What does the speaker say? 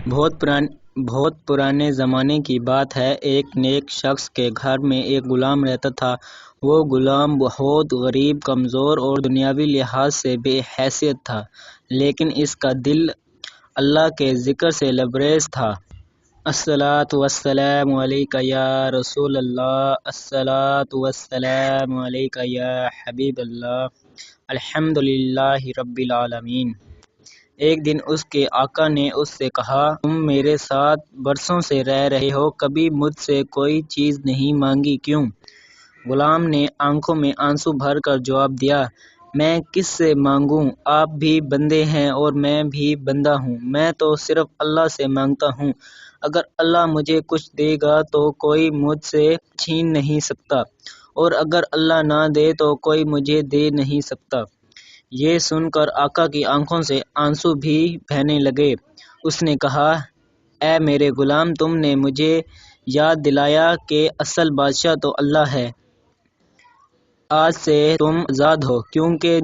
بہت پرانے زمانے کی بات ہے۔ ایک نیک شخص کے گھر میں ایک غلام رہتا تھا۔ وہ غلام بہت غریب، کمزور اور دنیاوی لحاظ سے بے حیثیت تھا، لیکن اس کا دل اللہ کے ذکر سے لبریز تھا۔ الصلاۃ والسلام علیک یا رسول اللہ، الصلاۃ والسلام علیک یا حبیب اللہ، الحمدللہ رب العالمین۔ ایک دن اس کے آقا نے اس سے کہا، تم میرے ساتھ برسوں سے رہ رہے ہو، کبھی مجھ سے کوئی چیز نہیں مانگی، کیوں؟ غلام نے آنکھوں میں آنسو بھر کر جواب دیا، میں کس سے مانگوں؟ آپ بھی بندے ہیں اور میں بھی بندہ ہوں، میں تو صرف اللہ سے مانگتا ہوں۔ اگر اللہ مجھے کچھ دے گا تو کوئی مجھ سے چھین نہیں سکتا، اور اگر اللہ نہ دے تو کوئی مجھے دے نہیں سکتا۔ یہ سن کر آقا کی آنکھوں سے آنسو بھی بہنے لگے۔ اس نے کہا، اے میرے غلام، تم نے مجھے یاد دلایا کہ اصل بادشاہ تو اللہ ہے۔ آج سے تم آزاد ہو، کیونکہ